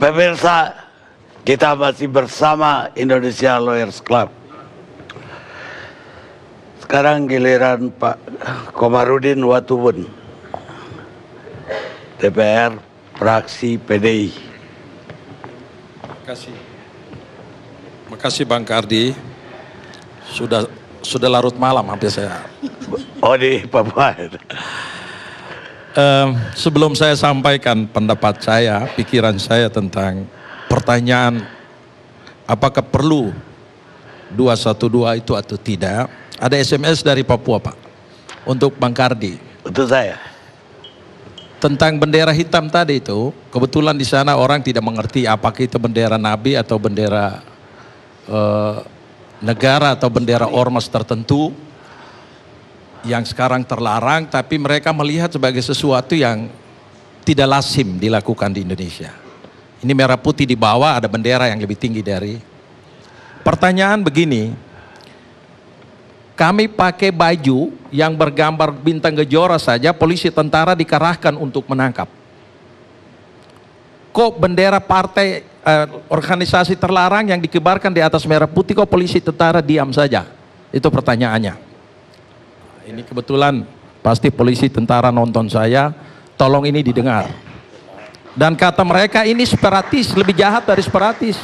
Pemirsa, kita masih bersama Indonesia Lawyers Club. Sekarang giliran Pak Komarudin Watubun, DPR, fraksi PDI. Makasih Bang Kardi. Sudah larut malam hampir saya. Oh, di Papua. Sebelum saya sampaikan pendapat saya, pikiran saya tentang pertanyaan apakah perlu 212 itu atau tidak, ada SMS dari Papua Pak, untuk Bang Kardi. Untuk saya. Tentang bendera hitam tadi itu, kebetulan di sana orang tidak mengerti apakah itu bendera nabi atau bendera negara atau bendera ormas tertentu yang sekarang terlarang, tapi mereka melihat sebagai sesuatu yang tidak lazim dilakukan di Indonesia. Ini merah putih di bawah, ada bendera yang lebih tinggi dari. Pertanyaan begini, kami pakai baju yang bergambar bintang kejora saja, polisi tentara dikerahkan untuk menangkap. Kok bendera partai, organisasi terlarang yang dikibarkan di atas merah putih, kok polisi tentara diam saja? Itu pertanyaannya. Ini kebetulan pasti polisi tentara nonton saya, tolong ini didengar. Dan kata mereka ini separatis, lebih jahat dari separatis.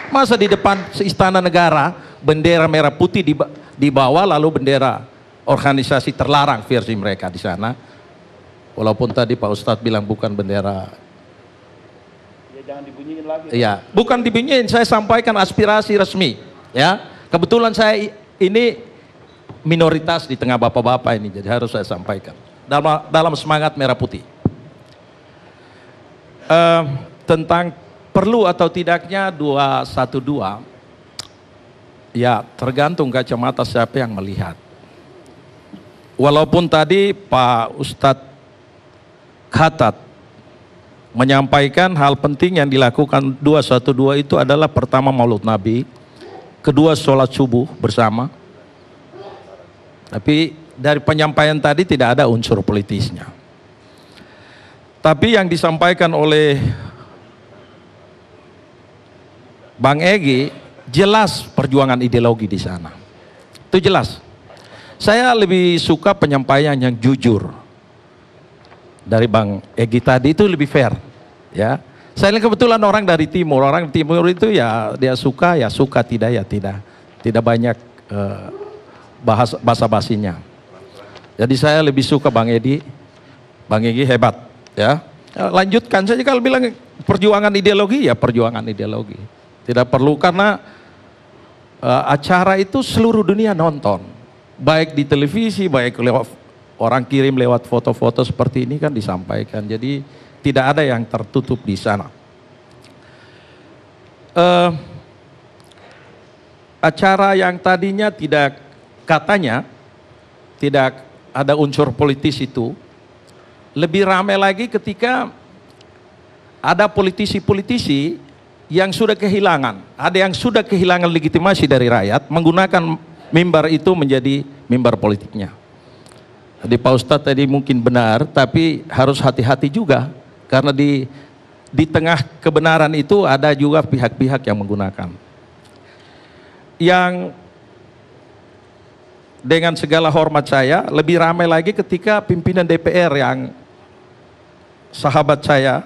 Masa di depan istana negara, bendera merah putih di bawah, lalu bendera organisasi terlarang versi mereka di sana. Walaupun tadi Pak Ustadz bilang bukan bendera. Ya jangan dibunyiin lagi. Iya, bukan dibunyiin, saya sampaikan aspirasi resmi. Ya, kebetulan saya ini minoritas di tengah bapak-bapak ini, jadi harus saya sampaikan dalam semangat merah putih. Tentang perlu atau tidaknya 212, ya tergantung kacamata siapa yang melihat. Walaupun tadi Pak Ustadz Khatat menyampaikan hal penting yang dilakukan 212 itu adalah pertama Maulud Nabi, kedua sholat subuh bersama. Tapi dari penyampaian tadi tidak ada unsur politisnya. Tapi yang disampaikan oleh Bang Egy jelas perjuangan ideologi di sana. Itu jelas. Saya lebih suka penyampaian yang jujur dari Bang Egy tadi, itu lebih fair. Ya, saya kebetulan orang dari timur. Orang timur itu ya dia suka ya suka, tidak ya tidak. Tidak banyak bahasa basinya. Jadi saya lebih suka Bang Egy hebat, ya. Lanjutkan saja, kalau bilang perjuangan ideologi ya perjuangan ideologi. Tidak perlu, karena acara itu seluruh dunia nonton, baik di televisi, baik lewat orang kirim lewat foto-foto seperti ini kan disampaikan. Jadi tidak ada yang tertutup di sana. Acara yang tadinya katanya tidak ada unsur politis itu lebih ramai lagi ketika ada politisi-politisi yang sudah kehilangan, ada yang sudah kehilangan legitimasi dari rakyat, menggunakan mimbar itu menjadi mimbar politiknya. Jadi Pak Ustadz tadi mungkin benar, tapi harus hati-hati juga, karena di tengah kebenaran itu ada juga pihak-pihak yang menggunakan. Yang dengan segala hormat saya, lebih ramai lagi ketika pimpinan DPR yang sahabat saya,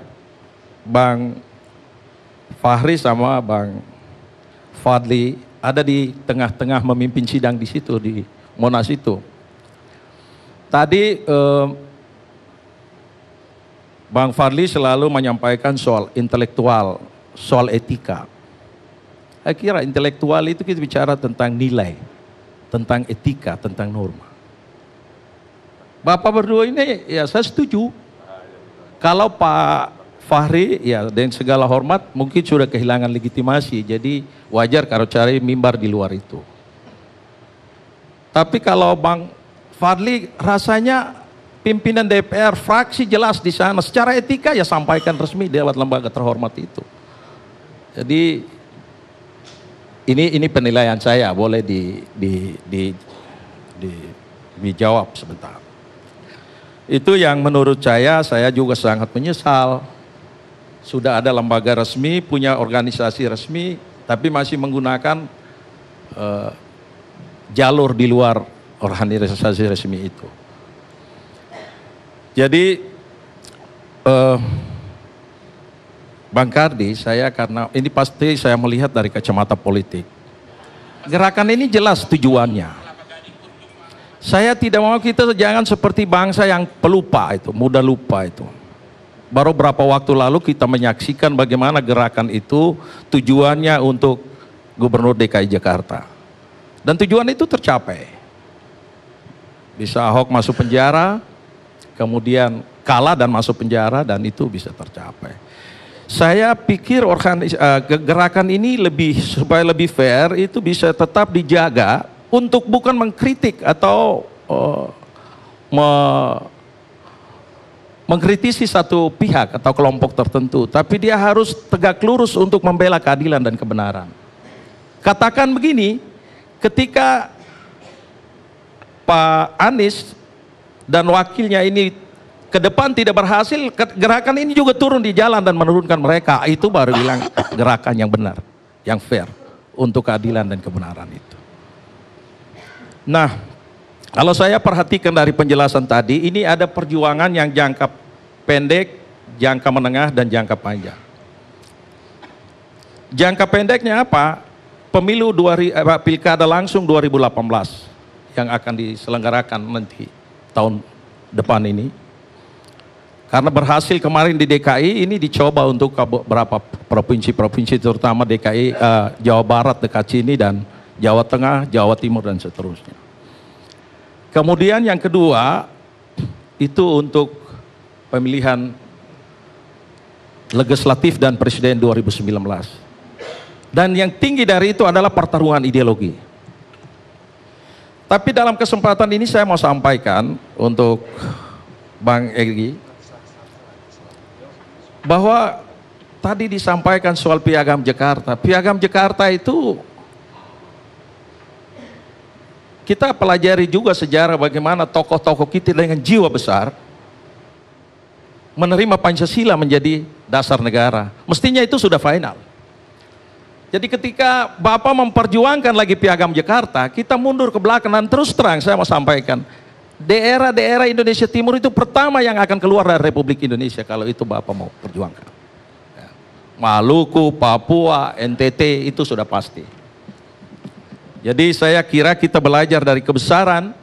Bang Fahri sama Bang Fadli, ada di tengah-tengah memimpin sidang di situ, di Monas itu. Tadi Bang Fadli selalu menyampaikan soal intelektual, soal etika. Saya kira intelektual itu kita bicara tentang nilai, tentang etika, tentang norma. Bapak berdua ini ya saya setuju. Kalau Pak Fahri ya dengan segala hormat mungkin sudah kehilangan legitimasi, jadi wajar kalau cari mimbar di luar itu. Tapi kalau Bang Fadli rasanya pimpinan DPR fraksi jelas di sana, secara etika ya sampaikan resmi lewat lembaga terhormat itu. Jadi ini penilaian saya, boleh dijawab sebentar. Itu yang menurut saya juga sangat menyesal. sudah ada lembaga resmi, punya organisasi resmi, tapi masih menggunakan jalur di luar organisasi resmi itu. Jadi Bang Kardi, saya karena ini pasti saya melihat dari kacamata politik. Gerakan ini jelas tujuannya. Saya tidak mau kita jangan seperti bangsa yang pelupa itu, mudah lupa itu. Baru berapa waktu lalu kita menyaksikan bagaimana gerakan itu tujuannya untuk Gubernur DKI Jakarta. Dan tujuan itu tercapai. Bisa Ahok masuk penjara, kemudian kalah dan masuk penjara, dan itu bisa tercapai. Saya pikir gerakan ini supaya lebih fair itu bisa tetap dijaga untuk bukan mengkritik atau mengkritisi satu pihak atau kelompok tertentu, tapi dia harus tegak lurus untuk membela keadilan dan kebenaran. Katakan begini, ketika Pak Anies dan wakilnya ini ke depan tidak berhasil, gerakan ini juga turun di jalan dan menurunkan mereka, itu baru bilang gerakan yang benar, yang fair untuk keadilan dan kebenaran itu. Nah, kalau saya perhatikan dari penjelasan tadi, ini ada perjuangan yang jangka pendek, jangka menengah, dan jangka panjang. Jangka pendeknya apa? Pemilu pilkada langsung 2018 yang akan diselenggarakan nanti tahun depan ini. Karena berhasil kemarin di DKI, ini dicoba untuk beberapa provinsi-provinsi, terutama DKI, Jawa Barat dekat sini, dan Jawa Tengah, Jawa Timur, dan seterusnya. Kemudian yang kedua, itu untuk pemilihan legislatif dan presiden 2019. Dan yang tinggi dari itu adalah pertarungan ideologi. Tapi dalam kesempatan ini saya mau sampaikan untuk Bang Egy, bahwa tadi disampaikan soal Piagam Jakarta. Piagam Jakarta itu kita pelajari juga sejarah bagaimana tokoh-tokoh kita dengan jiwa besar menerima Pancasila menjadi dasar negara. Mestinya itu sudah final. Jadi ketika Bapak memperjuangkan lagi Piagam Jakarta, kita mundur ke belakang, dan terus terang saya mau sampaikan, daerah-daerah Indonesia Timur itu pertama yang akan keluar dari Republik Indonesia kalau itu Bapak mau perjuangkan. Maluku, Papua, NTT itu sudah pasti. Jadi saya kira kita belajar dari kebesaran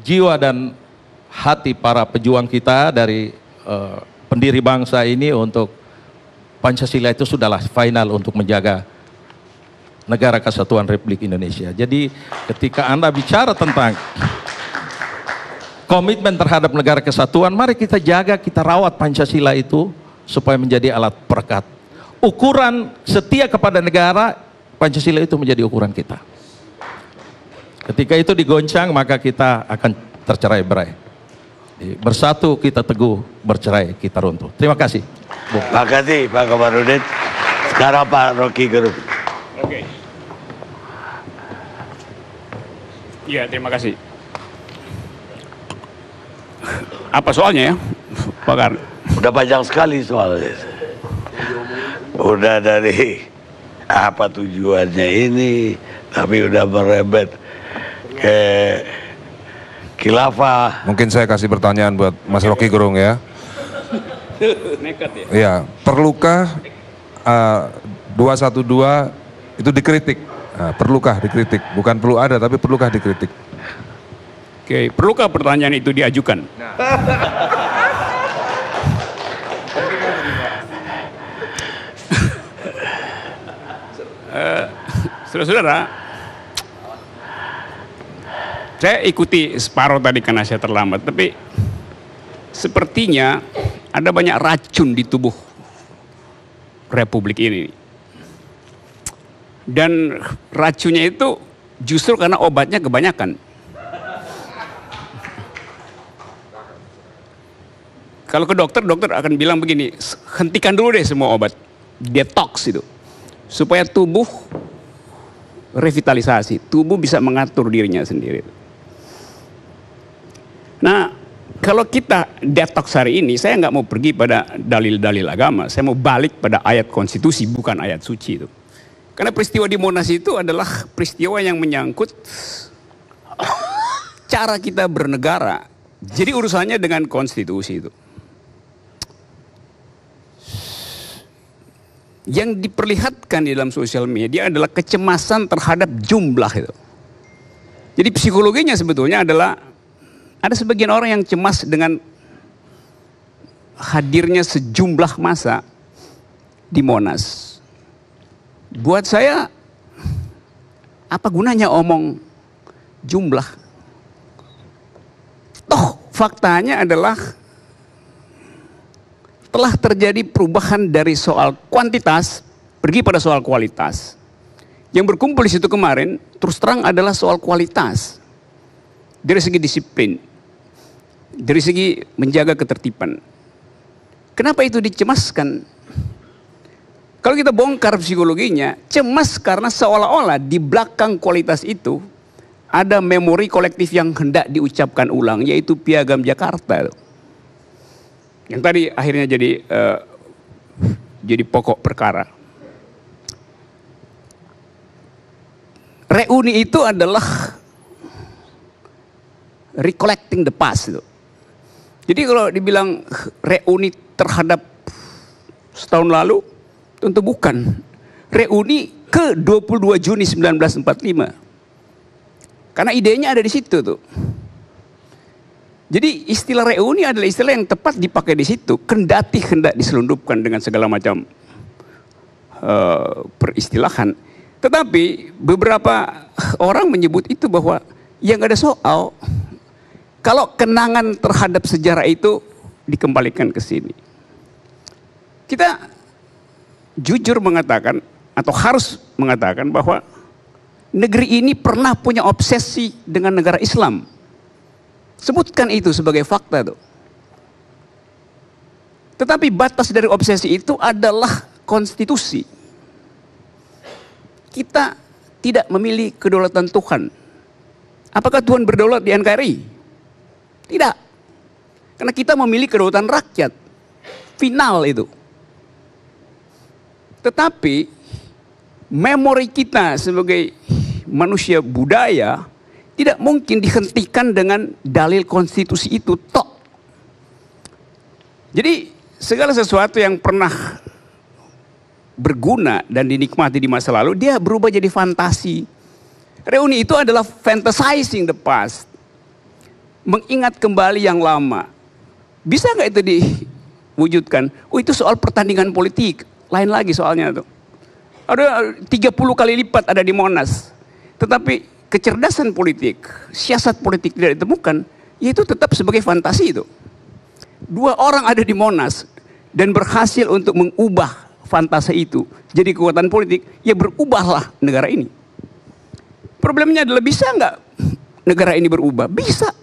jiwa dan hati para pejuang kita dari pendiri bangsa ini untuk Pancasila itu sudahlah final untuk menjaga negara kesatuan Republik Indonesia. Jadi ketika Anda bicara tentang komitmen terhadap negara kesatuan, mari kita jaga, kita rawat Pancasila itu supaya menjadi alat perekat. Ukuran setia kepada negara, Pancasila itu menjadi ukuran kita. Ketika itu digoncang, maka kita akan tercerai-berai. Bersatu kita teguh, bercerai kita runtuh. Terima kasih. Terima kasih Pak Komarudin. Sekarang Pak Rocky Gerung. Oke. Iya, terima kasih. Apa soalnya ya, Pak Kar? Udah panjang sekali soalnya. Udah dari apa tujuannya ini, tapi udah merembet ke khilafah. Mungkin saya kasih pertanyaan buat Mas Rocky Gerung ya. Nekat ya? Iya, perlukah 212 itu dikritik? Nah, perlukah dikritik? Bukan perlu ada, tapi perlukah dikritik? Oke, perlukah pertanyaan itu diajukan? Saudara-saudara, saya ikuti separuh tadi karena saya terlambat, tapi sepertinya ada banyak racun di tubuh Republik ini. Dan racunnya itu justru karena obatnya kebanyakan. Kalau ke dokter, dokter akan bilang begini, hentikan dulu deh semua obat, detox itu. Supaya tubuh revitalisasi, tubuh bisa mengatur dirinya sendiri. Nah, kalau kita detox hari ini, saya nggak mau pergi pada dalil-dalil agama, saya mau balik pada ayat konstitusi, bukan ayat suci itu. Karena peristiwa di Monas itu adalah peristiwa yang menyangkut cara kita bernegara. Jadi urusannya dengan konstitusi itu. Yang diperlihatkan di dalam sosial media adalah kecemasan terhadap jumlah itu. Jadi psikologinya sebetulnya adalah ada sebagian orang yang cemas dengan hadirnya sejumlah massa di Monas. Buat saya, apa gunanya omong jumlah? Toh faktanya adalah telah terjadi perubahan dari soal kuantitas pergi pada soal kualitas. Yang berkumpul di situ kemarin terus terang adalah soal kualitas. Dari segi disiplin, dari segi menjaga ketertiban. Kenapa itu dicemaskan? Kalau kita bongkar psikologinya, cemas karena seolah-olah di belakang kualitas itu ada memori kolektif yang hendak diucapkan ulang, yaitu Piagam Jakarta. Yang tadi akhirnya jadi pokok perkara. Reuni itu adalah recollecting the past itu. Jadi kalau dibilang reuni terhadap setahun lalu, tentu bukan. Reuni ke 22 Juni 1945. Karena idenya ada di situ tuh. Jadi istilah reuni adalah istilah yang tepat dipakai di situ. Kendati hendak diselundupkan dengan segala macam peristilahan. Tetapi beberapa orang menyebut itu bahwa yang ada soal kalau kenangan terhadap sejarah itu dikembalikan ke sini. Kita jujur mengatakan atau harus mengatakan bahwa negeri ini pernah punya obsesi dengan negara Islam. Sebutkan itu sebagai fakta tuh. Tetapi batas dari obsesi itu adalah konstitusi. Kita tidak memilih kedaulatan Tuhan. Apakah Tuhan berdaulat di NKRI? Tidak. Karena kita memilih kedaulatan rakyat. Final itu. Tetapi memori kita sebagai manusia budaya tidak mungkin dihentikan dengan dalil konstitusi itu tok. Jadi segala sesuatu yang pernah berguna dan dinikmati di masa lalu, dia berubah jadi fantasi. Reuni itu adalah fantasizing the past. Mengingat kembali yang lama. Bisa nggak itu diwujudkan? Oh, itu soal pertandingan politik. Lain lagi soalnya tuh. Ada 30 kali lipat ada di Monas. Tetapi kecerdasan politik, siasat politik tidak ditemukan, yaitu tetap sebagai fantasi itu. 2 orang ada di Monas dan berhasil untuk mengubah fantasi itu jadi kekuatan politik, ya berubahlah negara ini. Problemnya adalah bisa nggak negara ini berubah? Bisa.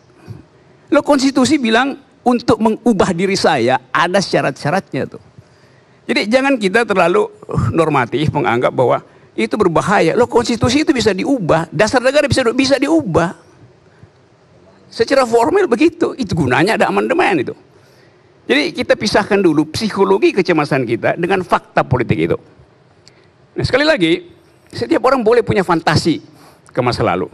Lo konstitusi bilang untuk mengubah diri saya ada syarat-syaratnya tuh. Jadi jangan kita terlalu normatif menganggap bahwa itu berbahaya. Lo konstitusi itu bisa diubah, dasar negara bisa diubah. Secara formal begitu, itu gunanya ada amandemen itu. Jadi kita pisahkan dulu psikologi kecemasan kita dengan fakta politik itu. Nah, sekali lagi, setiap orang boleh punya fantasi ke masa lalu.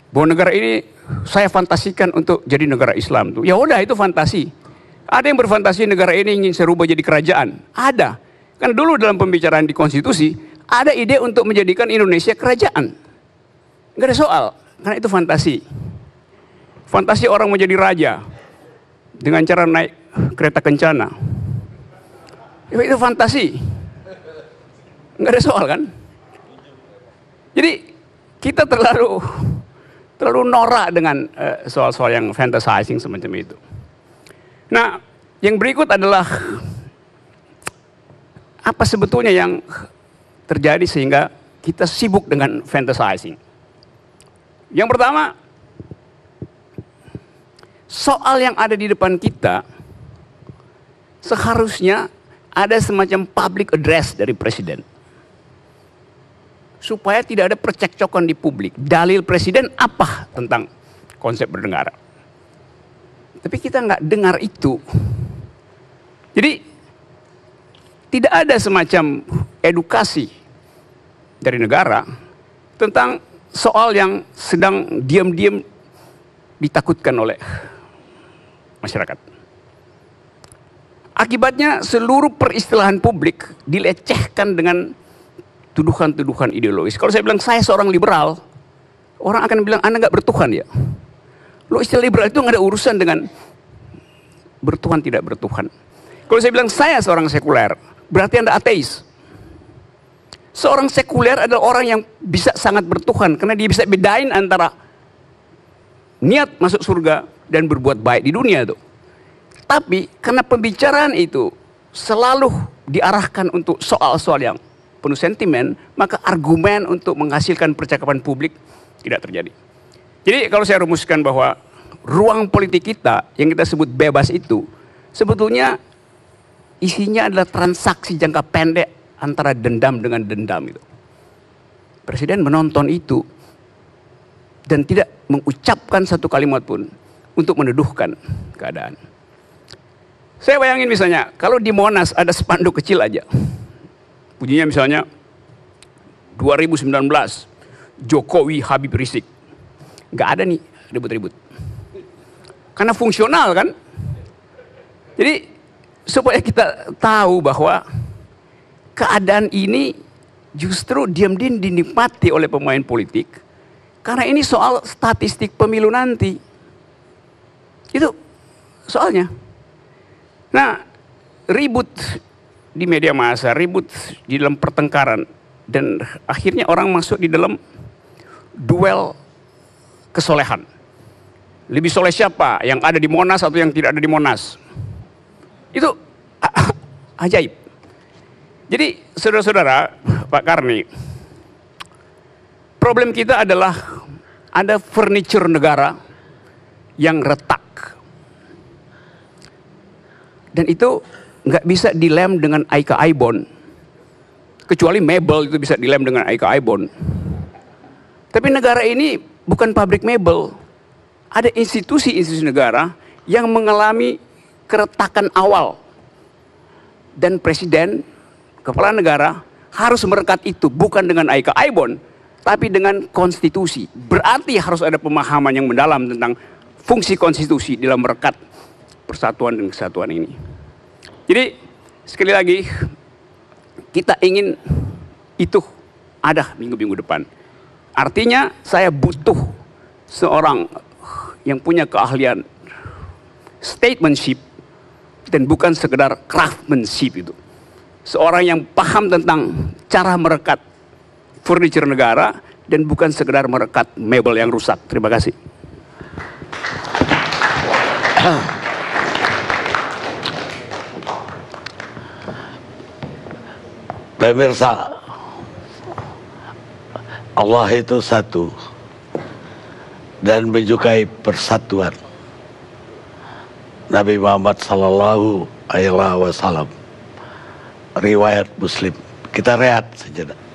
Bahwa negara ini saya fantasikan untuk jadi negara Islam tuh. Ya udah, itu fantasi. Ada yang berfantasi negara ini ingin saya rubah jadi kerajaan. Ada. Kan dulu dalam pembicaraan di konstitusi ada ide untuk menjadikan Indonesia kerajaan. Nggak ada soal, karena itu fantasi. Fantasi orang menjadi raja dengan cara naik kereta kencana. Itu fantasi. Nggak ada soal kan? Jadi kita terlalu norak dengan soal-soal yang fantasizing semacam itu. Nah, yang berikut adalah apa sebetulnya yang terjadi sehingga kita sibuk dengan fantasizing. Yang pertama, soal yang ada di depan kita seharusnya ada semacam public address dari presiden. Supaya tidak ada percekcokan di publik. Dalil presiden apa tentang konsep bernegara? Tapi kita nggak dengar itu. Jadi tidak ada semacam edukasi dari negara tentang soal yang sedang diam-diam ditakutkan oleh masyarakat. Akibatnya seluruh peristilahan publik dilecehkan dengan tuduhan-tuduhan ideologis. Kalau saya bilang saya seorang liberal, orang akan bilang Anda nggak bertuhan ya. Lo istilah liberal itu nggak ada urusan dengan bertuhan tidak bertuhan. Kalau saya bilang saya seorang sekuler, berarti Anda ateis. Seorang sekuler adalah orang yang bisa sangat bertuhan karena dia bisa bedain antara niat masuk surga dan berbuat baik di dunia itu. Tapi karena pembicaraan itu selalu diarahkan untuk soal-soal yang penuh sentimen, maka argumen untuk menghasilkan percakapan publik tidak terjadi. Jadi kalau saya rumuskan bahwa ruang politik kita yang kita sebut bebas itu sebetulnya isinya adalah transaksi jangka pendek antara dendam dengan dendam itu. Presiden menonton itu dan tidak mengucapkan satu kalimat pun untuk menuduhkan keadaan. Saya bayangin misalnya, kalau di Monas ada spanduk kecil aja. Bunyinya misalnya 2019 Jokowi Habib Rizik. Nggak ada nih ribut-ribut. Karena fungsional kan. Jadi supaya kita tahu bahwa keadaan ini justru diam-diam dinikmati oleh pemain politik. Karena ini soal statistik pemilu nanti. Itu soalnya. Nah, ribut di media massa, ribut di dalam pertengkaran. Dan akhirnya orang masuk di dalam duel kesolehan. Lebih soleh siapa? Yang ada di Monas atau yang tidak ada di Monas? Itu ajaib. Jadi saudara-saudara, Pak Karni, problem kita adalah ada furniture negara yang retak. Dan itu nggak bisa dilem dengan Aika Aibon. Kecuali mebel itu bisa dilem dengan Aika Aibon. Tapi negara ini bukan pabrik mebel. Ada institusi-institusi negara yang mengalami keretakan awal. Dan presiden, kepala negara harus merekat itu bukan dengan Aika Aibon, tapi dengan konstitusi. Berarti harus ada pemahaman yang mendalam tentang fungsi konstitusi dalam merekat persatuan dan kesatuan ini. Jadi sekali lagi kita ingin itu ada minggu-minggu depan. Artinya saya butuh seorang yang punya keahlian statementship dan bukan sekedar craftsmanship itu. Seorang yang paham tentang cara merekat furniture negara dan bukan sekedar merekat mebel yang rusak. Terima kasih. Pemirsa, Allah itu satu dan menyukai persatuan. Nabi Muhammad sallallahu alaihi wasallam, riwayat Muslim. Kita rehat sejenak.